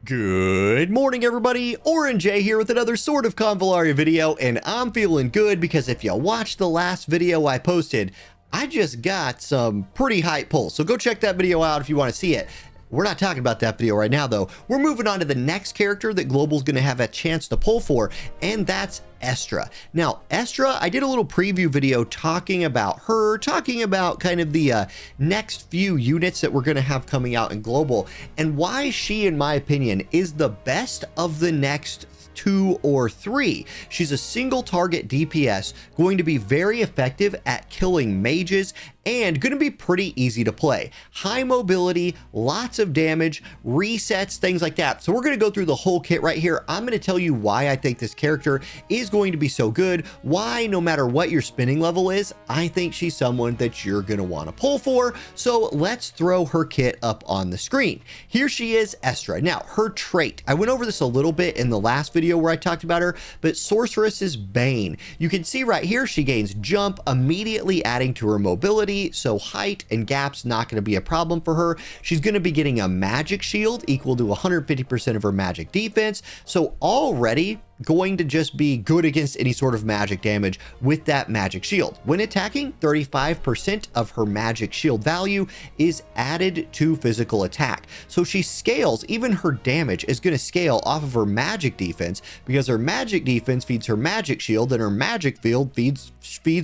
Good morning, everybody. Orange J here with another sort of Convallaria video, and I'm feeling good because if you watched the last video I posted, I just got some pretty hype pulls. So go check that video out if you want to see it. We're not talking about that video right now, though. We're moving on to the next character that Global's going to have a chance to pull for, and that's Estra. Now, Estra, I did a little preview video talking about her, talking about kind of the next few units that we're going to have coming out in Global, and why she, in my opinion, is the best of the next 2 or 3. She's a single target DPS, going to be very effective at killing mages, and going to be pretty easy to play. High mobility, lots of damage, resets, things like that. So we're going to go through the whole kit right here. I'm going to tell you why I think this character is going to be so good, why no matter what your spinning level is, I think she's someone that you're going to want to pull for. So let's throw her kit up on the screen. Here she is, Estra. Now, her trait, I went over this a little bit in the last video where I talked about her, but Sorceress's Bane. You can see right here, she gains jump, immediately adding to her mobility, so height and gaps not going to be a problem for her. She's going to be getting a magic shield equal to 150% of her magic defense, so already going to just be good against any sort of magic damage with that magic shield. When attacking, 35% of her magic shield value is added to physical attack. So she scales, even her damage is going to scale off of her magic defense because her magic defense feeds her magic shield and her magic field feeds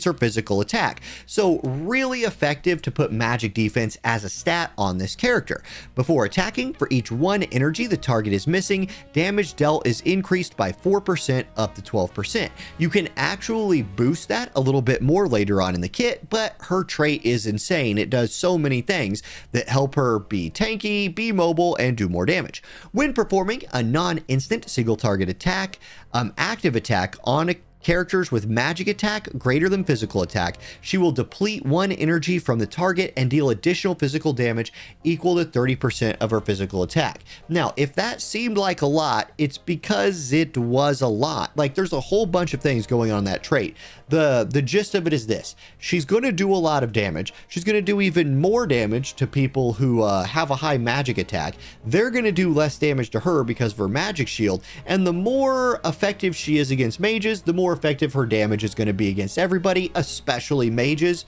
her physical attack. So really effective to put magic defense as a stat on this character. Before attacking, for each 1 energy the target is missing, damage dealt is increased by 4% up to 12%. You can actually boost that a little bit more later on in the kit, but her trait is insane. It does so many things that help her be tanky, be mobile, and do more damage. When performing a non-instant single target attack, active attack on characters with magic attack greater than physical attack, she will deplete 1 energy from the target and deal additional physical damage equal to 30% of her physical attack. Now, if that seemed like a lot, it's because it was a lot. Like, there's a whole bunch of things going on in that trait. The gist of it is this: she's going to do a lot of damage. She's going to do even more damage to people who have a high magic attack. They're going to do less damage to her because of her magic shield, and the more effective she is against mages, the more effective her damage is going to be against everybody, especially mages,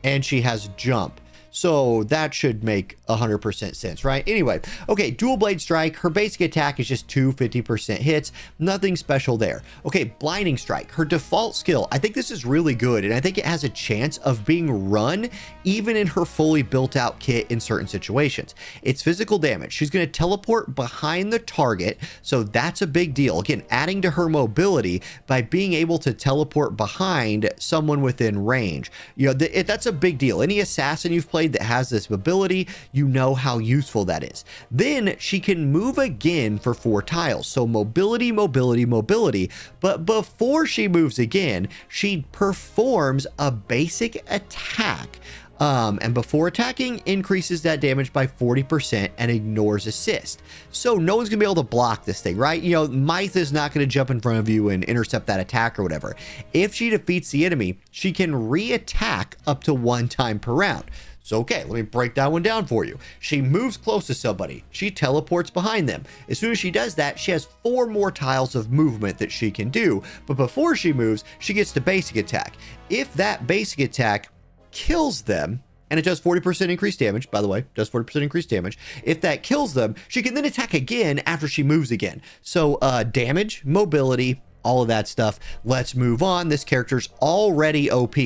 and she has jump. So that should make 100% sense, right? Anyway, okay, dual blade strike. Her basic attack is just 2 50% hits. Nothing special there. Okay, blinding strike. Her default skill. I think this is really good, and I think it has a chance of being run even in her fully built out kit in certain situations. It's physical damage. She's going to teleport behind the target, so that's a big deal. Again, adding to her mobility by being able to teleport behind someone within range. You know, that's a big deal. Any assassin you've played that has this ability, you know how useful that is. Then she can move again for 4 tiles. So mobility, mobility, mobility. But before she moves again, she performs a basic attack. And before attacking, increases that damage by 40% and ignores assist. So no one's gonna be able to block this thing, right? You know, Myth is not gonna jump in front of you and intercept that attack or whatever. If she defeats the enemy, she can re-attack up to 1 time per round. So, okay, let me break that one down for you. She moves close to somebody. She teleports behind them. As soon as she does that, she has 4 more tiles of movement that she can do. But before she moves, she gets to basic attack. If that basic attack kills them, and it does 40% increased damage, by the way, does 40% increased damage. If that kills them, she can then attack again after she moves again. So, damage, mobility, all of that stuff. Let's move on. This character's already OP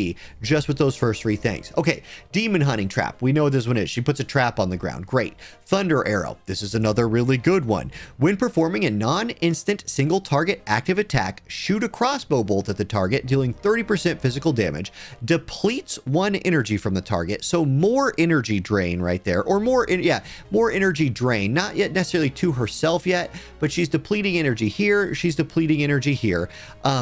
just with those first 3 things. Okay, demon hunting trap. We know what this one is. She puts a trap on the ground. Great. Thunder arrow. This is another really good one. When performing a non-instant single target active attack, shoot a crossbow bolt at the target, dealing 30% physical damage, depletes 1 energy from the target. So more energy drain right there, or more energy drain. Not yet necessarily to herself yet, but she's depleting energy here. She's depleting energy here.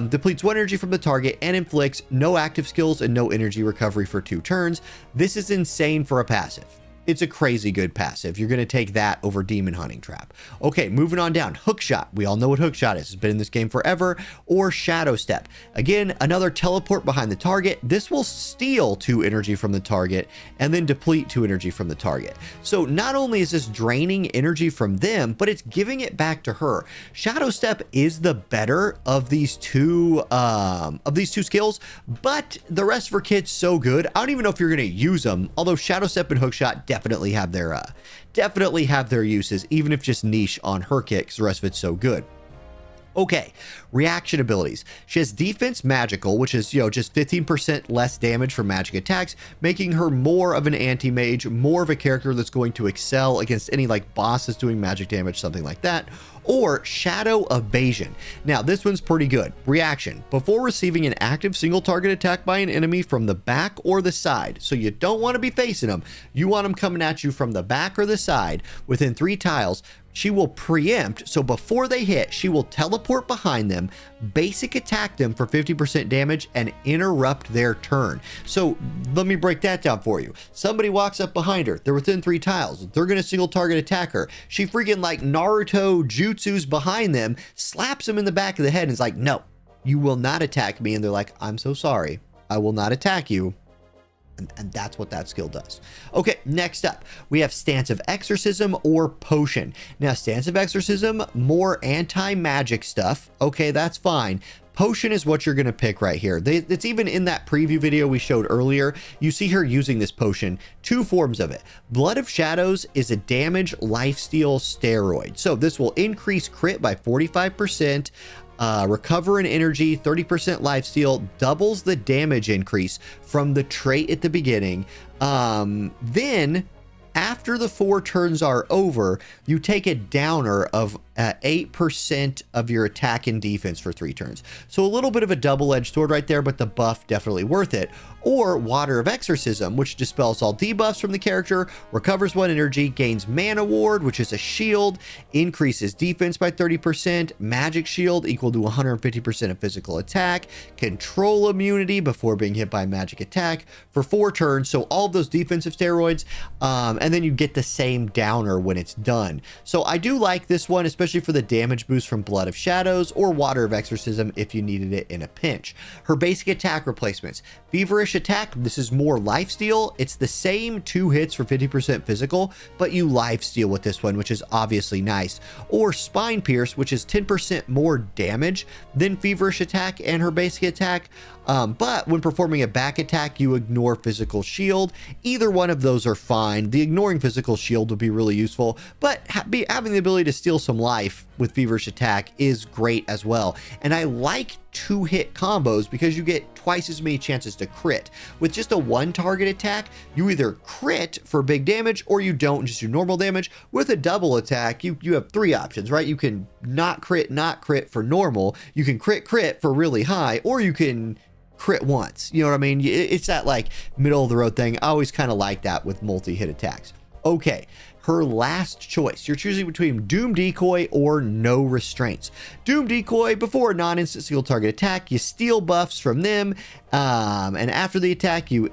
Depletes 1 energy from the target and inflicts no active skills and no energy recovery for 2 turns. This is insane for a passive. It's a crazy good passive. You're going to take that over Demon Hunting Trap. Okay, moving on down. Hookshot. We all know what Hookshot is. It's been in this game forever. Or Shadow Step. Again, another teleport behind the target. This will steal 2 energy from the target and then deplete 2 energy from the target. So not only is this draining energy from them, but it's giving it back to her. Shadow Step is the better of these two skills, but the rest of her kit's so good. I don't even know if you're going to use them, although Shadow Step and Hookshot definitely have their uses, even if just niche on her kit because the rest of it's so good. Okay, reaction abilities. She has defense magical, which is, just 15% less damage from magic attacks, making her more of an anti-mage, more of a character that's going to excel against any like bosses doing magic damage, something like that. Or Shadow Evasion. Now, this one's pretty good. Reaction. Before receiving an active single target attack by an enemy from the back or the side, so you don't want to be facing them, you want them coming at you from the back or the side within 3 tiles, she will preempt, so before they hit, she will teleport behind them, basic attack them for 50% damage, and interrupt their turn. So let me break that down for you. Somebody walks up behind her, they're within 3 tiles, they're going to single target attack her. She freaking like Naruto jutsus behind them, slaps them in the back of the head, and is like, no, you will not attack me. And they're like, I'm so sorry, I will not attack you. And that's what that skill does. Okay, next up, we have Stance of Exorcism or Potion. Now, Stance of Exorcism, more anti-magic stuff. Okay, that's fine. Potion is what you're going to pick right here. It's even in that preview video we showed earlier. You see her using this potion. 2 forms of it. Blood of Shadows is a damage lifesteal steroid. So this will increase crit by 45%. Recover in energy, 30% lifesteal, doubles the damage increase from the trait at the beginning. Then, after the 4 turns are over, you take a downer of 8% of your attack and defense for 3 turns. So a little bit of a double-edged sword right there, but the buff definitely worth it. Or Water of Exorcism, which dispels all debuffs from the character, recovers 1 energy, gains Mana Ward, which is a shield, increases defense by 30%, magic shield equal to 150% of physical attack, control immunity before being hit by magic attack for 4 turns. So all of those defensive steroids, and then you get the same downer when it's done. So I do like this one, especially for the damage boost from Blood of Shadows or Water of Exorcism if you needed it in a pinch. Her basic attack replacements. Feverish Attack, this is more lifesteal. It's the same 2 hits for 50% physical, but you lifesteal with this one, which is obviously nice. Or Spine Pierce, which is 10% more damage than Feverish Attack and her basic attack. But when performing a back attack, you ignore physical shield. Either one of those are fine. The ignoring physical shield would be really useful, but having the ability to steal some life with Feverish Attack is great as well. And I like 2-hit combos because you get twice as many chances to crit. With just a 1 target attack, you either crit for big damage or you don't, just do normal damage. With a double attack, you have 3 options, right? You can not crit for normal, you can crit for really high, or you can crit once. You know what I mean? It's that like middle of the road thing. I always kind of like that with multi-hit attacks. Okay, her last choice. You're choosing between Doom Decoy or No Restraints. Doom Decoy, before a non-instant single target attack, you steal buffs from them, and after the attack, you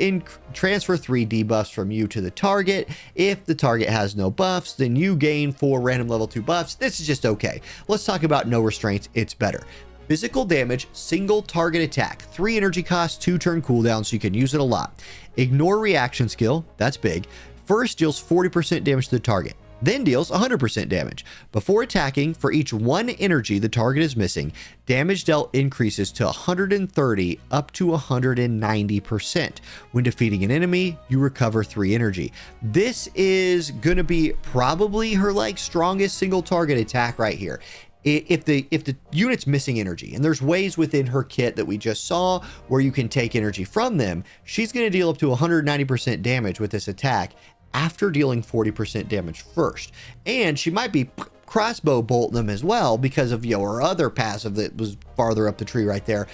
transfer 3 debuffs from you to the target. If the target has no buffs, then you gain 4 random level 2 buffs. This is just okay. Let's talk about No Restraints. It's better. Physical damage, single target attack, 3 energy cost, 2 turn cooldown, so you can use it a lot. Ignore reaction skill, that's big. First deals 40% damage to the target, then deals 100% damage. Before attacking, for each 1 energy the target is missing, damage dealt increases to 130 up to 190%. When defeating an enemy, you recover 3 energy. This is going to be probably her like strongest single target attack right here. If the unit's missing energy, and there's ways within her kit that we just saw where you can take energy from them, she's going to deal up to 190% damage with this attack after dealing 40% damage first. And she might be crossbow bolting them as well because of her other passive that was farther up the tree right there.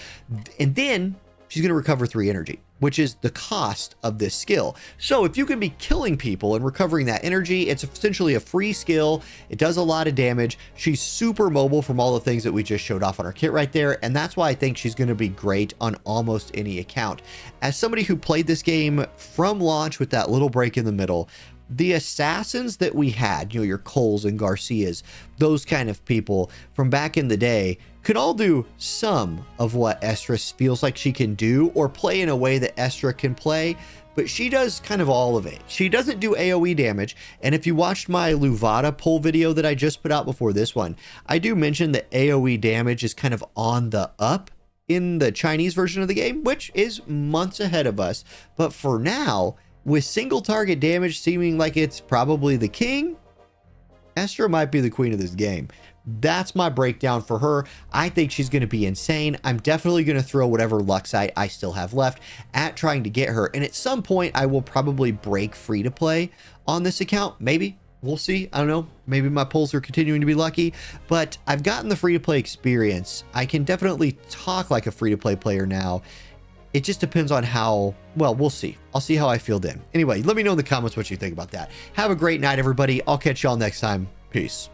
And then she's going to recover 3 energy, which is the cost of this skill. So if you can be killing people and recovering that energy, it's essentially a free skill. It does a lot of damage. She's super mobile from all the things that we just showed off on her kit right there. And that's why I think she's going to be great on almost any account. As somebody who played this game from launch with that little break in the middle, the assassins that we had, your Coles and Garcias, those kind of people from back in the day, could all do some of what Estra feels like she can do, or play in a way that Estra can play, but she does kind of all of it. She doesn't do AoE damage, and if you watched my Luvada pull video that I just put out before this one, I do mention that AoE damage is kind of on the up in the Chinese version of the game, which is months ahead of us. But for now, with single target damage seeming like it's probably the king, Estra might be the queen of this game. That's my breakdown for her. I think she's going to be insane. I'm definitely going to throw whatever Luxite I still have left at trying to get her. And at some point, I will probably break free to play on this account. Maybe. We'll see. I don't know. Maybe my pulls are continuing to be lucky, but I've gotten the free to play experience. I can definitely talk like a free to play player now. It just depends on how, well, we'll see. I'll see how I feel then. Anyway, let me know in the comments what you think about that. Have a great night, everybody. I'll catch y'all next time. Peace.